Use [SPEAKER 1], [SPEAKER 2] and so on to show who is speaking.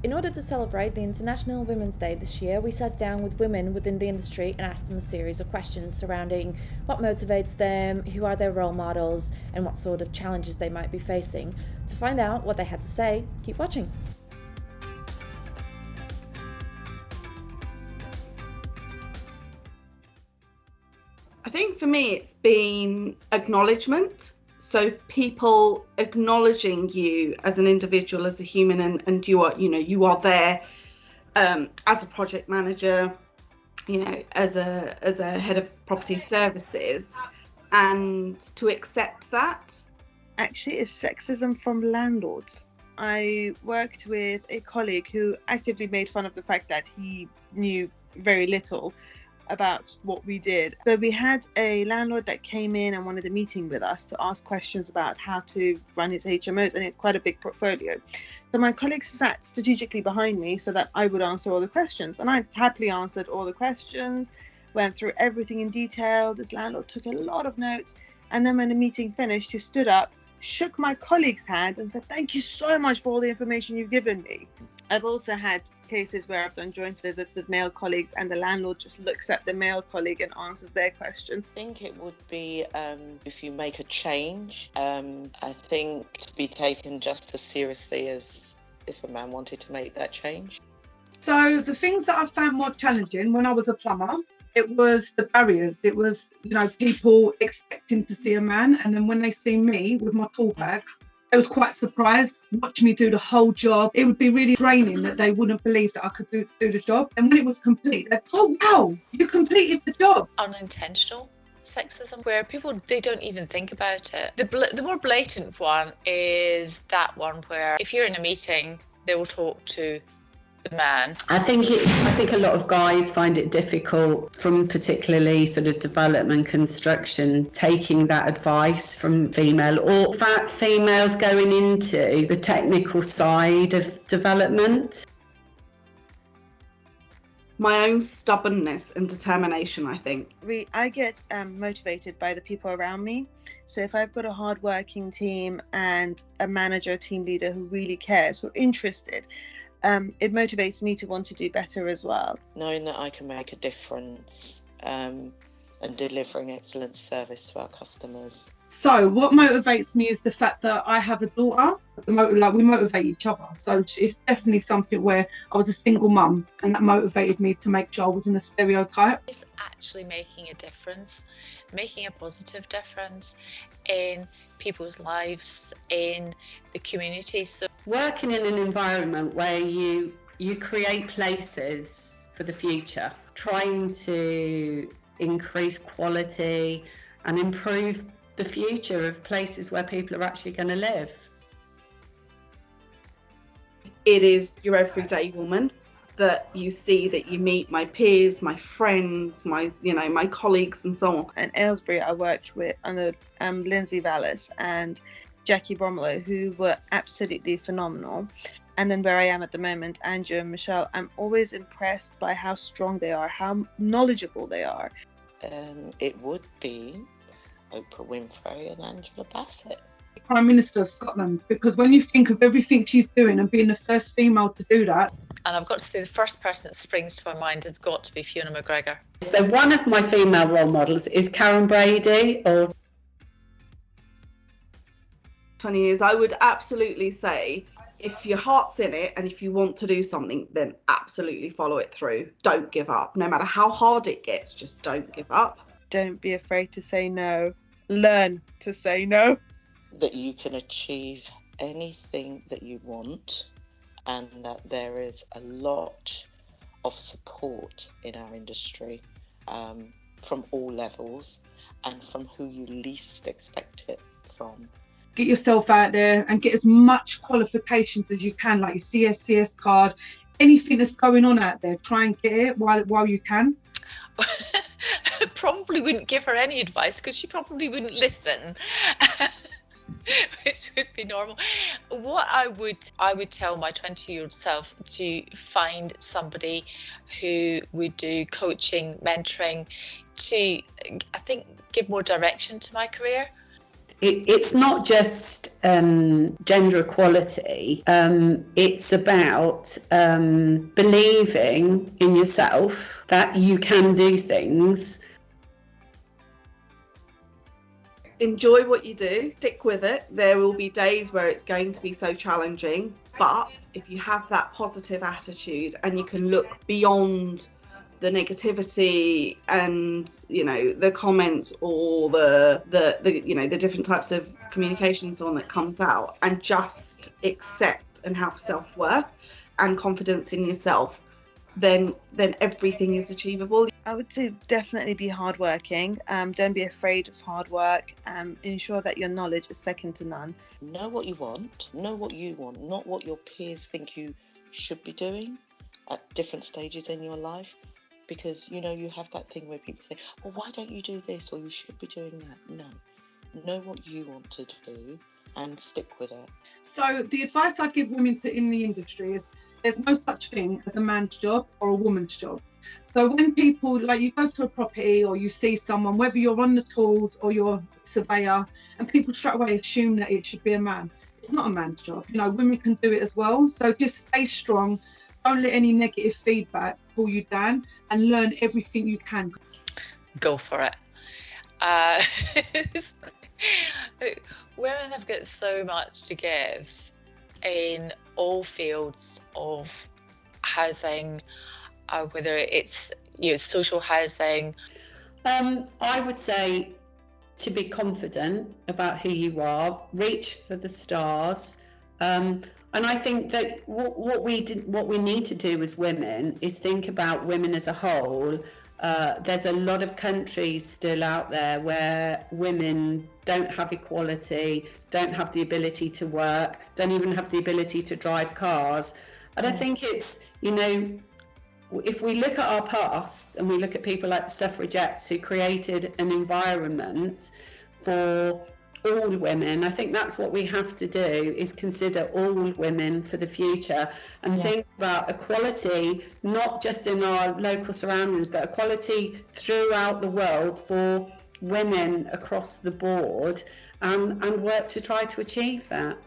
[SPEAKER 1] In order to celebrate the International Women's Day this year, we sat down with women within the industry and asked them a series of questions surrounding what motivates them, who are their role models, and what sort of challenges they might be facing. To find out what they had to say, keep watching.
[SPEAKER 2] I think for me it's been acknowledgement. So people acknowledging you as an individual, as a human, and you are there as a project manager, as a head of property services, and to accept that.
[SPEAKER 3] Actually, it's sexism from landlords. I worked with a colleague who actively made fun of the fact that he knew very little about what we did. So we had a landlord that came in and wanted a meeting with us to ask questions about how to run his HMOs, and he had quite a big portfolio. So my colleague sat strategically behind me so that I would answer all the questions, and I happily answered all the questions, went through everything in detail. This landlord took a lot of notes, and then when the meeting finished, he stood up, shook my colleague's hand and said, "Thank you so much for all the information you've given me." I've also had cases where I've done joint visits with male colleagues and the landlord just looks at the male colleague and answers their question.
[SPEAKER 4] I think it would be if you make a change, I think to be taken just as seriously as if a man wanted to make that change.
[SPEAKER 5] So the things that I found more challenging when I was a plumber, it was the barriers. It was, people expecting to see a man, and then when they see me with my tool bag, they was quite surprised, watch me do the whole job. It would be really draining that they wouldn't believe that I could do the job. And when it was complete, they'd, "Oh wow, you completed the job."
[SPEAKER 6] Unintentional sexism, where people, they don't even think about it. The more blatant one is that one where if you're in a meeting, they will talk to the man.
[SPEAKER 7] I think a lot of guys find it difficult, from particularly sort of development construction, taking that advice from female, or in fact females going into the technical side of development.
[SPEAKER 2] My own stubbornness and determination, I think.
[SPEAKER 3] I get motivated by the people around me. So if I've got a hard-working team and a manager, team leader who really cares, who are interested, it motivates me to want to do better as well.
[SPEAKER 4] Knowing that I can make a difference and delivering excellent service to our customers.
[SPEAKER 5] So what motivates me is the fact that I have a daughter. We motivate each other. So it's definitely something where I was a single mum, and that motivated me to make sure I wasn't a stereotype.
[SPEAKER 6] It's actually making a difference, making a positive difference in people's lives, in the community. So
[SPEAKER 7] working in an environment where you create places for the future, trying to increase quality and improve the future of places where people are actually going to live.
[SPEAKER 2] It is your everyday woman that you see, that you meet, my peers, my friends, my colleagues and so on.
[SPEAKER 3] In Aylesbury, I worked with under Lindsay Vallis and Jackie Bromlow, who were absolutely phenomenal. And then where I am at the moment, Andrew and Michelle, I'm always impressed by how strong they are, how knowledgeable they are.
[SPEAKER 4] It would be Oprah Winfrey and Angela Bassett.
[SPEAKER 5] Prime Minister of Scotland, because when you think of everything she's doing and being the first female to do that.
[SPEAKER 6] And I've got to say, the first person that springs to my mind has got to be Fiona McGregor.
[SPEAKER 7] So one of my female role models is Karen Brady.
[SPEAKER 2] 20 years, I would absolutely say, if your heart's in it and if you want to do something, then absolutely follow it through. Don't give up. No matter how hard it gets, just don't give up.
[SPEAKER 3] Don't be afraid to say no. Learn to say no.
[SPEAKER 4] That you can achieve anything that you want, and that there is a lot of support in our industry from all levels and from who you least expect it from.
[SPEAKER 5] Get yourself out there and get as much qualifications as you can, like your CSCS card, anything that's going on out there, try and get it while you can.
[SPEAKER 6] Probably wouldn't give her any advice because she probably wouldn't listen. Which would be normal. What I would tell my 20-year-old self, to find somebody who would do coaching, mentoring, to, I think, give more direction to my career.
[SPEAKER 7] it's not just gender equality. It's about believing in yourself that you can do things.
[SPEAKER 2] Enjoy what you do, stick with it. There will be days where it's going to be so challenging, but if you have that positive attitude and you can look beyond the negativity and, you know, the comments or the you know, the different types of communication and so on that comes out, and just accept and have self-worth and confidence in yourself, then everything is achievable.
[SPEAKER 3] I would say definitely be hardworking. Don't be afraid of hard work. Ensure that your knowledge is second to none.
[SPEAKER 4] Know what you want, not what your peers think you should be doing at different stages in your life. Because, you know, you have that thing where people say, well, why don't you do this, or you should be doing that? No. Know what you want to do and stick with it.
[SPEAKER 5] So the advice I give women in the industry is there's no such thing as a man's job or a woman's job. So when people, like, you go to a property or you see someone, whether you're on the tools or you're a surveyor, and people straight away assume that it should be a man. It's not a man's job. You know, women can do it as well. So just stay strong. Don't let any negative feedback pull you down, and learn everything you can.
[SPEAKER 6] Go for it. Women have got so much to give in all fields of housing, whether it's, you know, social housing.
[SPEAKER 7] I would say to be confident about who you are, reach for the stars. And I think that what we need to do as women is think about women as a whole. There's a lot of countries still out there where women don't have equality, don't have the ability to work, don't even have the ability to drive cars. And I think it's, you know, if we look at our past and we look at people like the suffragettes who created an environment for all women, I think that's what we have to do, is consider all women for the future and think about equality, not just in our local surroundings, but equality throughout the world for women across the board, and work to try to achieve that.